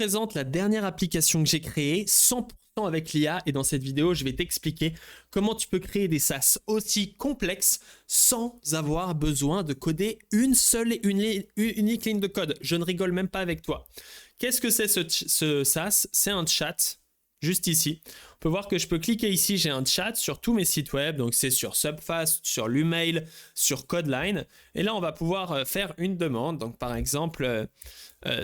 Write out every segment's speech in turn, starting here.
présente la dernière application que j'ai créée, 100% avec l'IA, et dans cette vidéo, je vais t'expliquer comment tu peux créer des SaaS aussi complexes sans avoir besoin de coder une seule et unique ligne de code. Je ne rigole même pas avec toi. Qu'est-ce que c'est ce SaaS? C'est un chat, juste ici. On peut voir que je peux cliquer ici, j'ai un chat sur tous mes sites web, donc c'est sur Subfast, sur Lumail, sur Codeline, et là on va pouvoir faire une demande. Donc par exemple,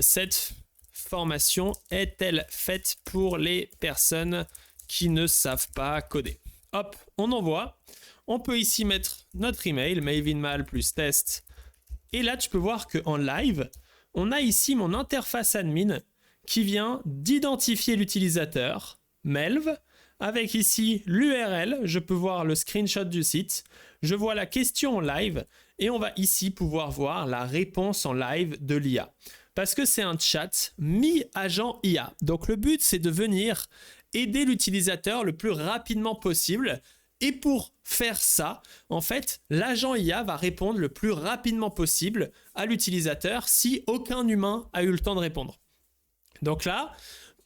cette formation est-elle faite pour les personnes qui ne savent pas coder? Hop, on envoie. On peut ici mettre notre email, mavenmal plus test. Et là, tu peux voir qu'en live, on a ici mon interface admin qui vient d'identifier l'utilisateur, Melv, avec ici l'URL. Je peux voir le screenshot du site. Je vois la question en live et on va ici pouvoir voir la réponse en live de l'IA. Parce que c'est un chat mi-agent IA. Donc le but, c'est de venir aider l'utilisateur le plus rapidement possible. Et pour faire ça, en fait, l'agent IA va répondre le plus rapidement possible à l'utilisateur si aucun humain a eu le temps de répondre. Donc là,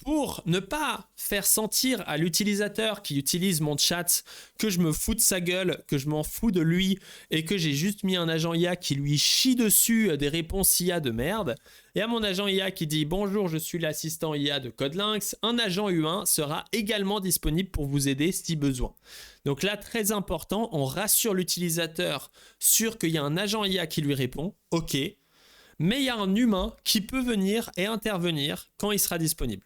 pour ne pas faire sentir à l'utilisateur qui utilise mon chat que je me fous de sa gueule, que je m'en fous de lui et que j'ai juste mis un agent IA qui lui chie dessus des réponses IA de merde, et à mon agent IA qui dit « Bonjour, je suis l'assistant IA de Codelynx », un agent humain sera également disponible pour vous aider si besoin. Donc là, très important, on rassure l'utilisateur sur qu'il y a un agent IA qui lui répond « Ok ». Mais il y a un humain qui peut venir et intervenir quand il sera disponible.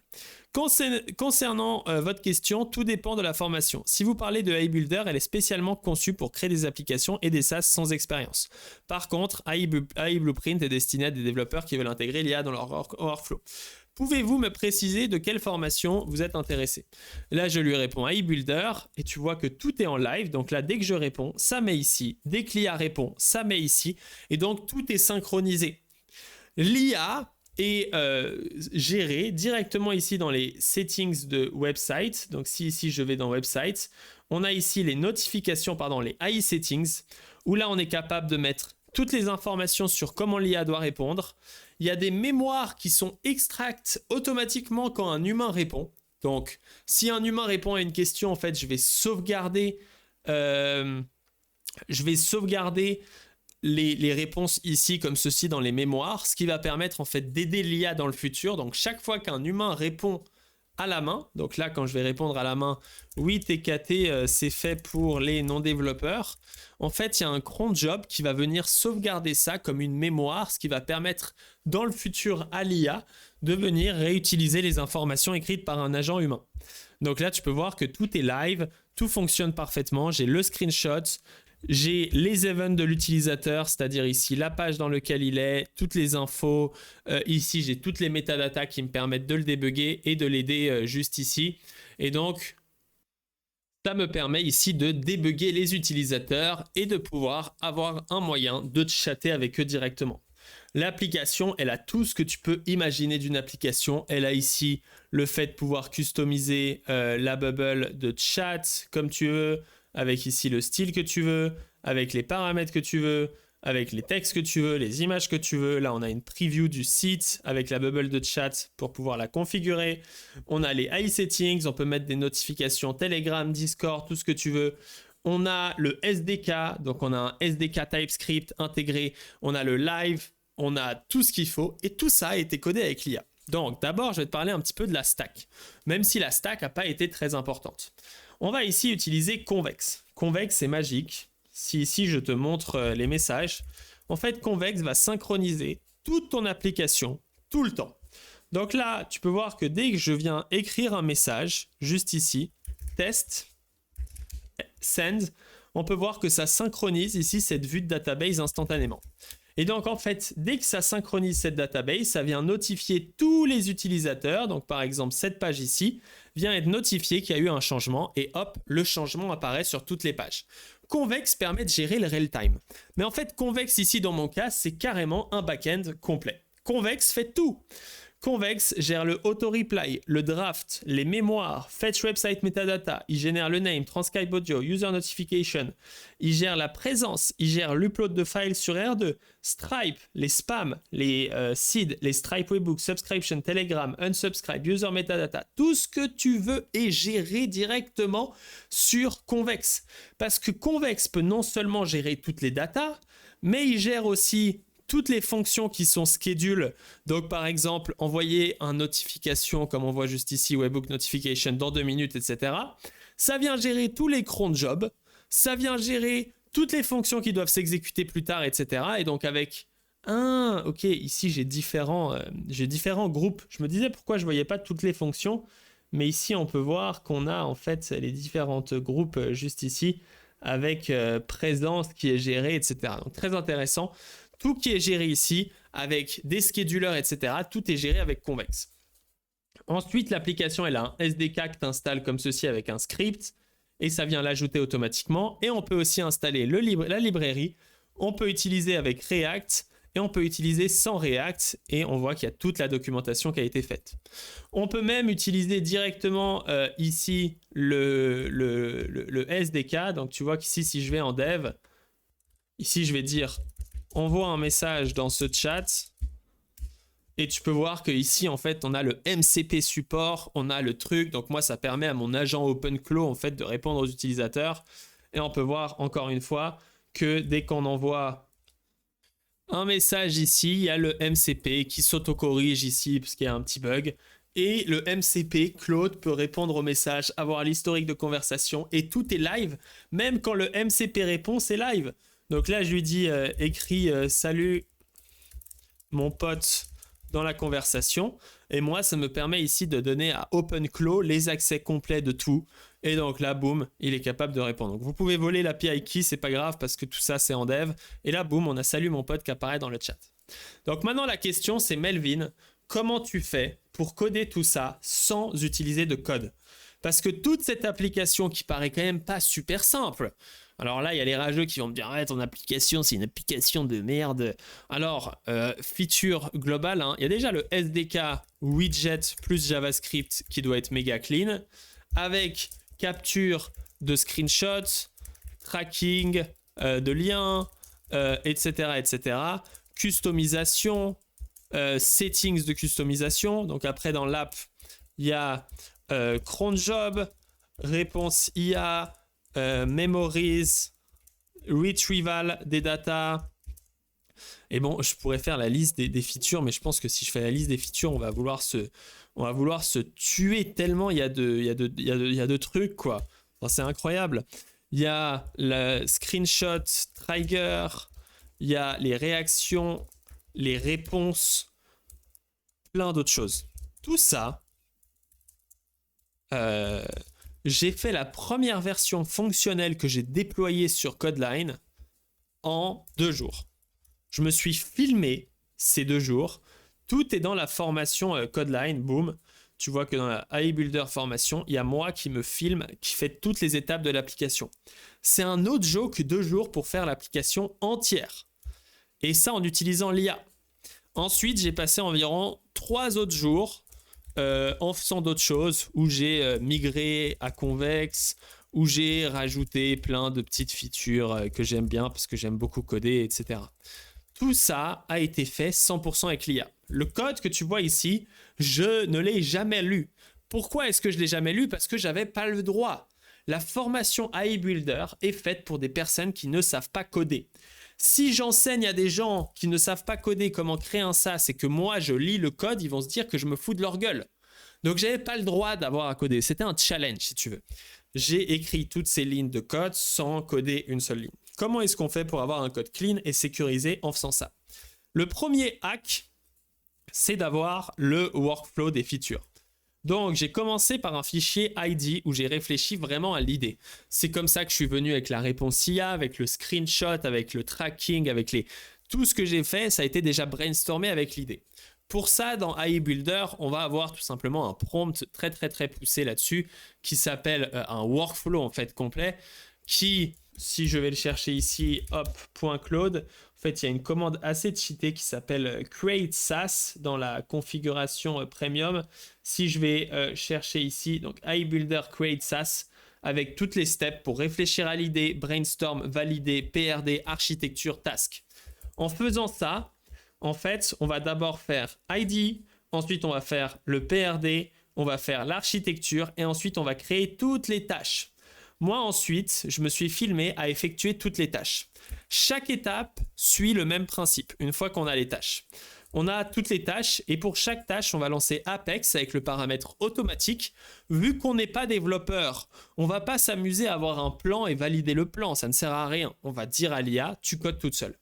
Concernant votre question, tout dépend de la formation. Si vous parlez de AI Builder, elle est spécialement conçue pour créer des applications et des SaaS sans expérience. Par contre, AI Blueprint est destiné à des développeurs qui veulent intégrer l'IA dans leur workflow. Pouvez-vous me préciser de quelle formation vous êtes intéressé? Là, je lui réponds AI Builder et tu vois que tout est en live. Donc là, dès que je réponds, ça met ici. Dès que l'IA répond, ça met ici. Et donc, tout est synchronisé. L'IA est gérée directement ici dans les settings de website. Donc si ici je vais dans website, on a ici les notifications, les AI settings, où là on est capable de mettre toutes les informations sur comment l'IA doit répondre. Il y a des mémoires qui sont extraites automatiquement quand un humain répond. Donc si un humain répond à une question, en fait je vais sauvegarder les réponses ici comme ceci dans les mémoires, ce qui va permettre en fait d'aider l'IA dans le futur. Donc chaque fois qu'un humain répond à la main, donc là quand je vais répondre à la main, oui TKT c'est fait pour les non-développeurs, en fait il y a un cron job qui va venir sauvegarder ça comme une mémoire, ce qui va permettre dans le futur à l'IA de venir réutiliser les informations écrites par un agent humain. Donc là tu peux voir que tout est live, tout fonctionne parfaitement, j'ai le screenshot, j'ai les events de l'utilisateur, c'est-à-dire ici la page dans laquelle il est, toutes les infos. Ici, j'ai toutes les métadatas qui me permettent de le débugger et de l'aider juste ici. Et donc, ça me permet ici de débugger les utilisateurs et de pouvoir avoir un moyen de chatter avec eux directement. L'application, elle a tout ce que tu peux imaginer d'une application. Elle a ici le fait de pouvoir customiser la bubble de chat comme tu veux, avec ici le style que tu veux, avec les paramètres que tu veux, avec les textes que tu veux, les images que tu veux. Là, on a une preview du site avec la bubble de chat pour pouvoir la configurer. On a les AI settings, on peut mettre des notifications Telegram, Discord, tout ce que tu veux. On a le SDK, donc on a un SDK TypeScript intégré. On a le live, on a tout ce qu'il faut et tout ça a été codé avec l'IA. Donc d'abord, je vais te parler un petit peu de la stack, même si la stack n'a pas été très importante. On va ici utiliser Convex. Convex, c'est magique. Si ici, je te montre les messages, en fait, Convex va synchroniser toute ton application tout le temps. Donc là, tu peux voir que dès que je viens écrire un message, juste ici, test, send, on peut voir que ça synchronise ici cette vue de database instantanément. Et donc, en fait, dès que ça synchronise cette database, ça vient notifier tous les utilisateurs. Donc, par exemple, cette page ici vient être notifiée qu'il y a eu un changement et hop, le changement apparaît sur toutes les pages. Convex permet de gérer le real-time. Mais en fait, Convex, ici, dans mon cas, c'est carrément un back-end complet. Convex fait tout. Convex gère le auto-reply, le draft, les mémoires, fetch website metadata, il génère le name, transcribe audio, user notification, il gère la présence, il gère l'upload de files sur R2, Stripe, les spams, les seeds, les Stripe Webbook, subscription, Telegram, unsubscribe, user metadata, tout ce que tu veux est géré directement sur Convex. Parce que Convex peut non seulement gérer toutes les datas, mais il gère aussi toutes les fonctions qui sont schedule. Donc par exemple, envoyer une notification comme on voit juste ici, Webbook Notification dans 2 minutes, etc. Ça vient gérer tous les cron jobs, ça vient gérer toutes les fonctions qui doivent s'exécuter plus tard, etc. Et donc avec ok, ici j'ai différents groupes. Je me disais pourquoi je voyais pas toutes les fonctions, mais ici on peut voir qu'on a en fait les différentes groupes juste ici avec présence qui est gérée, etc. Donc très intéressant. Tout qui est géré ici, avec des schedulers, etc., tout est géré avec Convex. Ensuite, l'application, elle a un SDK que tu installes comme ceci avec un script, et ça vient l'ajouter automatiquement. Et on peut aussi installer la librairie. On peut utiliser avec React, et on peut utiliser sans React, et on voit qu'il y a toute la documentation qui a été faite. On peut même utiliser directement ici le SDK. Donc tu vois qu'ici, si je vais en dev, ici je vais dire... envoie un message dans ce chat et tu peux voir qu'ici en fait on a le MCP support, on a le truc, donc moi ça permet à mon agent OpenClaw en fait de répondre aux utilisateurs et on peut voir encore une fois que dès qu'on envoie un message ici, il y a le MCP qui s'auto-corrige ici parce qu'il y a un petit bug et le MCP, Claude peut répondre au message, avoir l'historique de conversation et tout est live, même quand le MCP répond c'est live. Donc là, je lui dis écris salut mon pote dans la conversation. Et moi, ça me permet ici de donner à OpenClaw les accès complets de tout. Et donc là, boum, il est capable de répondre. Donc vous pouvez voler l'API key, c'est pas grave parce que tout ça, c'est en dev. Et là, boum, on a salut mon pote qui apparaît dans le chat. Donc maintenant, la question, c'est Melvin, comment tu fais pour coder tout ça sans utiliser de code? Parce que toute cette application qui paraît quand même pas super simple... Alors là, il y a les rageux qui vont me dire ouais, ton application, c'est une application de merde. Alors, feature globale, hein, il y a déjà le SDK widget plus JavaScript qui doit être méga clean, avec capture de screenshots, tracking de liens, etc., etc. Customisation, settings de customisation. Donc après, dans l'app, il y a cron job, réponse IA, memories, retrieval des data. Et bon, je pourrais faire la liste des features, mais je pense que si je fais la liste des features, on va vouloir se tuer tellement il y a de trucs, quoi. Enfin, c'est incroyable. Il y a le screenshot trigger, il y a les réactions, les réponses, plein d'autres choses. Tout ça, j'ai fait la première version fonctionnelle que j'ai déployée sur Codeline en 2 jours. Je me suis filmé ces 2 jours. Tout est dans la formation Codeline, boum. Tu vois que dans la AI Builder formation, il y a moi qui me filme, qui fait toutes les étapes de l'application. C'est un autre jeu que 2 jours pour faire l'application entière. Et ça en utilisant l'IA. Ensuite, j'ai passé environ 3 autres jours en faisant d'autres choses, où j'ai migré à Convex, où j'ai rajouté plein de petites features que j'aime bien parce que j'aime beaucoup coder, etc. Tout ça a été fait 100% avec l'IA. Le code que tu vois ici, je ne l'ai jamais lu. Pourquoi est-ce que je ne l'ai jamais lu? Parce que j'avais pas le droit. La formation AI Builder est faite pour des personnes qui ne savent pas coder. Si j'enseigne à des gens qui ne savent pas coder comment créer un SaaS et que moi je lis le code, ils vont se dire que je me fous de leur gueule. Donc j'avais pas le droit d'avoir à coder. C'était un challenge si tu veux. J'ai écrit toutes ces lignes de code sans coder une seule ligne. Comment est-ce qu'on fait pour avoir un code clean et sécurisé en faisant ça? Le premier hack, c'est d'avoir le workflow des features. Donc, j'ai commencé par un fichier ID où j'ai réfléchi vraiment à l'idée. C'est comme ça que je suis venu avec la réponse IA, avec le screenshot, avec le tracking, avec tout ce que j'ai fait, ça a été déjà brainstormé avec l'idée. Pour ça, dans AI Builder, on va avoir tout simplement un prompt très poussé là-dessus qui s'appelle un workflow en fait complet qui, si je vais le chercher ici, hop, .claude, En fait, il y a une commande assez cheatée qui s'appelle Create SaaS dans la configuration Premium. Si je vais chercher ici, donc iBuilder Create SaaS, avec toutes les steps pour réfléchir à l'idée, brainstorm, valider, PRD, architecture, task. En faisant ça, en fait, on va d'abord faire ID, ensuite on va faire le PRD, on va faire l'architecture et ensuite on va créer toutes les tâches. Moi ensuite, je me suis filmé à effectuer toutes les tâches. Chaque étape suit le même principe une fois qu'on a les tâches. On a toutes les tâches et pour chaque tâche, on va lancer Apex avec le paramètre automatique. Vu qu'on n'est pas développeur, on ne va pas s'amuser à avoir un plan et valider le plan, ça ne sert à rien. On va dire à l'IA, tu codes toute seule.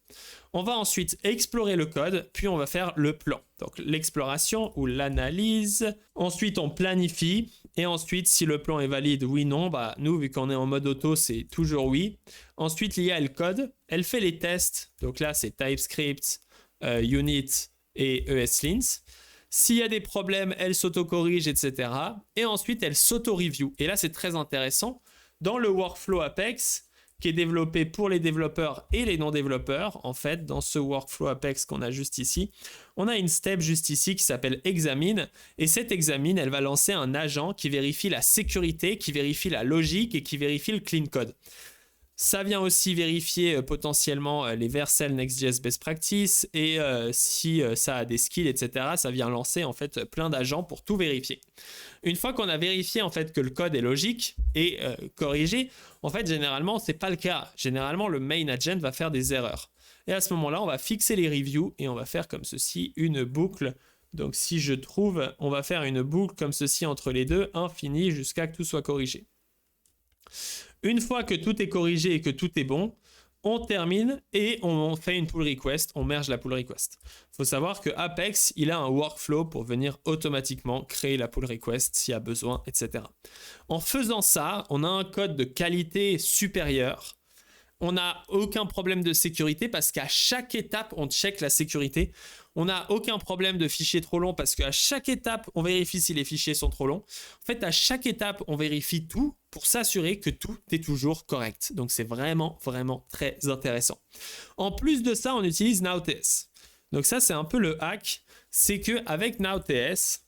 On va ensuite explorer le code, puis on va faire le plan. Donc l'exploration ou l'analyse. Ensuite, on planifie. Et ensuite, si le plan est valide, oui, non, bah nous, vu qu'on est en mode auto, c'est toujours oui. Ensuite, l'IA, elle code, elle fait les tests. Donc là, c'est TypeScript, Unit et ESLint. S'il y a des problèmes, elle s'auto-corrige, etc. Et ensuite, elle s'auto-review. Et là, c'est très intéressant. Dans le workflow Apex, qui est développé pour les développeurs et les non-développeurs, en fait, dans ce workflow Apex qu'on a juste ici, on a une step juste ici qui s'appelle Examine, et cette Examine, elle va lancer un agent qui vérifie la sécurité, qui vérifie la logique et qui vérifie le clean code. Ça vient aussi vérifier potentiellement les Vercel Next.js Best Practice et si ça a des skills, etc. Ça vient lancer en fait plein d'agents pour tout vérifier. Une fois qu'on a vérifié en fait que le code est logique et corrigé, en fait généralement c'est pas le cas. Généralement le main agent va faire des erreurs. Et à ce moment-là, on va fixer les reviews et on va faire comme ceci une boucle. Donc si je trouve, on va faire une boucle comme ceci entre les deux, infinie jusqu'à que tout soit corrigé. Une fois que tout est corrigé et que tout est bon, on termine et on fait une pull request, on merge la pull request. Il faut savoir que Apex, il a un workflow pour venir automatiquement créer la pull request s'il y a besoin, etc. En faisant ça, on a un code de qualité supérieure. On n'a aucun problème de sécurité parce qu'à chaque étape, on check la sécurité. On n'a aucun problème de fichiers trop longs parce qu'à chaque étape, on vérifie si les fichiers sont trop longs. En fait, à chaque étape, on vérifie tout pour s'assurer que tout est toujours correct. Donc, c'est vraiment, vraiment très intéressant. En plus de ça, on utilise Now.ts. Donc ça, c'est un peu le hack. C'est qu'avec Now.ts,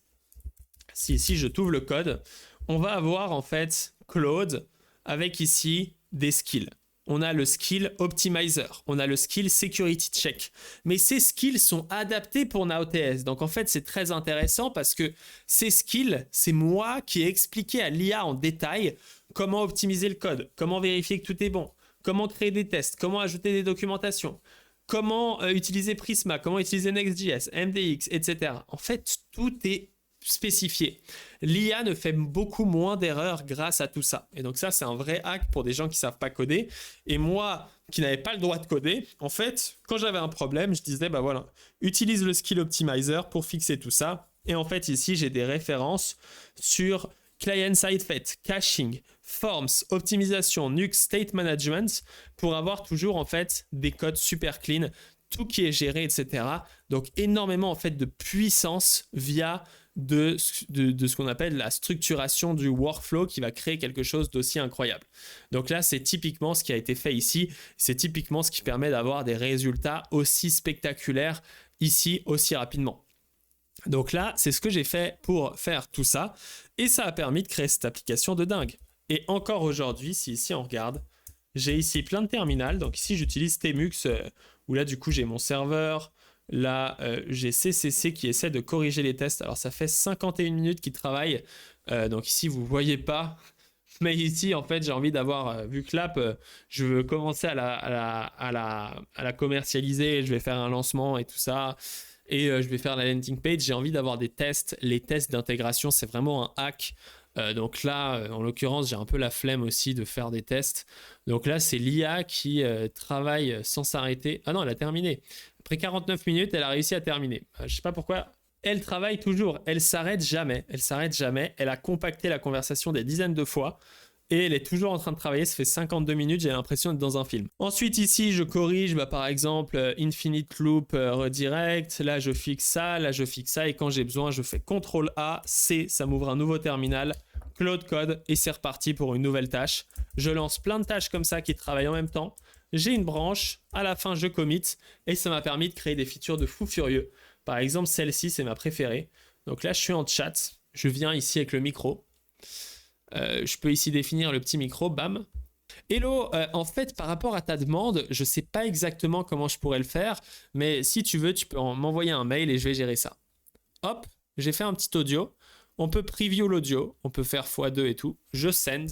si je t'ouvre le code, on va avoir en fait Claude avec ici des skills. On a le skill optimizer, on a le skill security check. Mais ces skills sont adaptés pour Now.ts. Donc en fait, c'est très intéressant parce que ces skills, c'est moi qui ai expliqué à l'IA en détail comment optimiser le code, comment vérifier que tout est bon, comment créer des tests, comment ajouter des documentations, comment utiliser Prisma, comment utiliser Next.js, MDX, etc. En fait, tout est spécifié. L'IA ne fait beaucoup moins d'erreurs grâce à tout ça. Et donc ça, c'est un vrai hack pour des gens qui ne savent pas coder. Et moi, qui n'avais pas le droit de coder, en fait, quand j'avais un problème, je disais, bah voilà, utilise le skill optimizer pour fixer tout ça. Et en fait, ici, j'ai des références sur client-side fait, caching, forms, optimisation, Nuxt, state management, pour avoir toujours, en fait, des codes super clean, tout qui est géré, etc. Donc, énormément, en fait, de puissance via de ce qu'on appelle la structuration du workflow qui va créer quelque chose d'aussi incroyable. Donc là, c'est typiquement ce qui a été fait ici. C'est typiquement ce qui permet d'avoir des résultats aussi spectaculaires ici, aussi rapidement. Donc là, c'est ce que j'ai fait pour faire tout ça. Et ça a permis de créer cette application de dingue. Et encore aujourd'hui, si ici on regarde, j'ai ici plein de terminals. Donc ici, j'utilise Tmux, où là, du coup, j'ai mon serveur. Là, j'ai CCC qui essaie de corriger les tests. Alors, ça fait 51 minutes qu'il travaille. Donc ici, vous ne voyez pas. Mais ici, en fait, j'ai envie d'avoir, vu que l'app, je veux commencer à la commercialiser. Je vais faire un lancement et tout ça. Et je vais faire la landing page. J'ai envie d'avoir des tests. Les tests d'intégration, c'est vraiment un hack. Donc là, en l'occurrence, j'ai un peu la flemme aussi de faire des tests. Donc là, c'est l'IA qui travaille sans s'arrêter. Ah non, elle a terminé. Après 49 minutes, elle a réussi à terminer. Je ne sais pas pourquoi. Elle travaille toujours. Elle s'arrête jamais. Elle s'arrête jamais. Elle a compacté la conversation des dizaines de fois. Et elle est toujours en train de travailler. Ça fait 52 minutes. J'ai l'impression d'être dans un film. Ensuite, ici, je corrige, par exemple, Infinite Loop Redirect. Là, je fixe ça. Là, je fixe ça. Et quand j'ai besoin, je fais CTRL-A, C. Ça m'ouvre un nouveau terminal. Claude Code. Et c'est reparti pour une nouvelle tâche. Je lance plein de tâches comme ça qui travaillent en même temps. j'ai une branche, à la fin je commit, et ça m'a permis de créer des features de fou furieux. Par exemple, celle-ci, c'est ma préférée. Donc là, je suis en chat, je viens ici avec le micro. Je peux ici définir le petit micro, bam. Hello, en fait, par rapport à ta demande, je ne sais pas exactement comment je pourrais le faire, mais si tu veux, tu peux m'envoyer un mail et je vais gérer ça. Hop, j'ai fait un petit audio. On peut preview l'audio, on peut faire x2 et tout. Je send.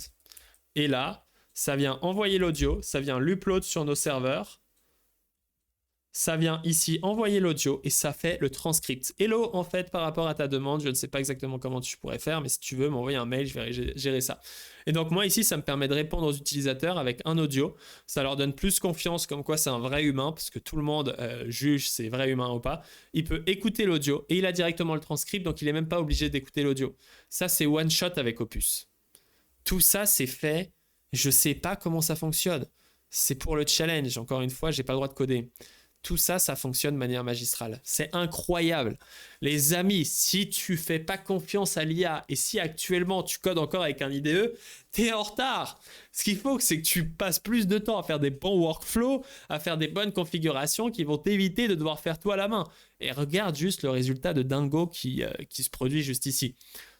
Et là, ça vient envoyer l'audio, ça vient l'upload sur nos serveurs. Ça vient ici envoyer l'audio et ça fait le transcript. Hello, en fait, par rapport à ta demande, je ne sais pas exactement comment tu pourrais faire, mais si tu veux m'envoyer un mail, je vais gérer ça. Et donc moi ici, ça me permet de répondre aux utilisateurs avec un audio. Ça leur donne plus confiance comme quoi c'est un vrai humain, parce que tout le monde juge si c'est vrai humain ou pas. Il peut écouter l'audio et il a directement le transcript, donc il n'est même pas obligé d'écouter l'audio. Ça, c'est one shot avec Opus. Tout ça, c'est fait. Je ne sais pas comment ça fonctionne. C'est pour le challenge. Encore une fois, je n'ai pas le droit de coder. Tout ça, ça fonctionne de manière magistrale. C'est incroyable. Les amis, si tu fais pas confiance à l'IA et si actuellement tu codes encore avec un IDE, t'es en retard. Ce qu'il faut, c'est que tu passes plus de temps à faire des bons workflows, à faire des bonnes configurations qui vont t'éviter de devoir faire tout à la main. Et regarde juste le résultat de dingo qui se produit juste ici.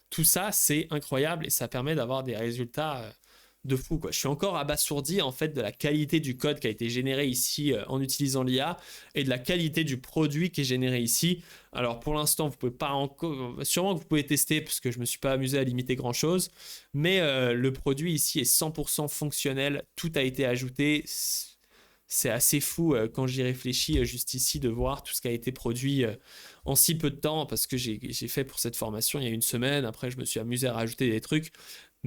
Tout ça, c'est incroyable et ça permet d'avoir des résultats de fou, quoi. Je suis encore abasourdi en fait de la qualité du code qui a été généré ici en utilisant l'IA et de la qualité du produit qui est généré ici. Alors pour l'instant, vous pouvez pas encore, sûrement que vous pouvez tester parce que je me suis pas amusé à limiter grand chose, mais le produit ici est 100% fonctionnel. Tout a été ajouté. C'est assez fou quand j'y réfléchis juste ici de voir tout ce qui a été produit en si peu de temps parce que j'ai fait pour cette formation il y a une semaine. Après, je me suis amusé à rajouter des trucs.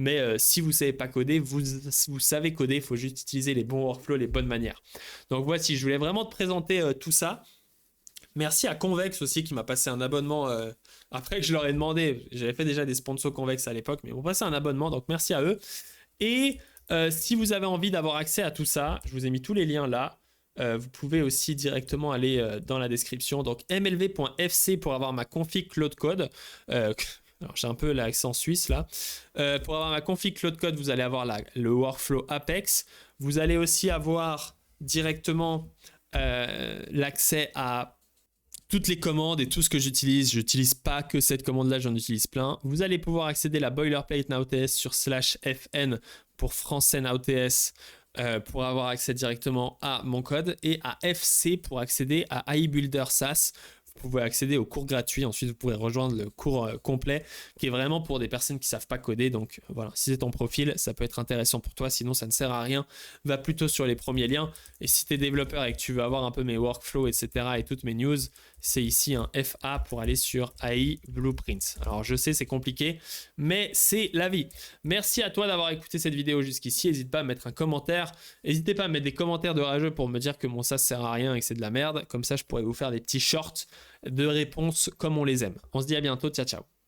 Mais si vous ne savez pas coder, vous savez coder, il faut juste utiliser les bons workflows, les bonnes manières. Donc voici, je voulais vraiment te présenter tout ça. Merci à Convex aussi qui m'a passé un abonnement après que je leur ai demandé. J'avais fait déjà des sponsors Convex à l'époque, mais ils m'ont passé un abonnement, donc merci à eux. Et si vous avez envie d'avoir accès à tout ça, je vous ai mis tous les liens là. Vous pouvez aussi directement aller dans la description. Donc mlv.fc pour avoir ma config Claude Code. Alors j'ai un peu l'accent suisse là. Pour avoir ma config Claude Code, vous allez avoir le workflow Apex. Vous allez aussi avoir directement l'accès à toutes les commandes et tout ce que j'utilise. Je n'utilise pas que cette commande-là, j'en utilise plein. Vous allez pouvoir accéder à la boilerplate Now.ts sur /fn pour français Now.ts pour avoir accès directement à mon code et à FC pour accéder à AI Builder SaaS. Vous pouvez accéder au cours gratuit. Ensuite, vous pourrez rejoindre le cours complet qui est vraiment pour des personnes qui ne savent pas coder. Donc voilà, si c'est ton profil, ça peut être intéressant pour toi. Sinon, ça ne sert à rien. Va plutôt sur les premiers liens. Et si tu es développeur et que tu veux avoir un peu mes workflows, etc. et toutes mes news, c'est ici un FA pour aller sur AI Blueprints. Alors je sais, c'est compliqué, mais c'est la vie. Merci à toi d'avoir écouté cette vidéo jusqu'ici. N'hésite pas à mettre un commentaire. N'hésitez pas à mettre des commentaires de rageux pour me dire que mon SaaS sert à rien et que c'est de la merde. Comme ça, je pourrais vous faire des petits shorts de réponses comme on les aime. On se dit à bientôt. Ciao, ciao.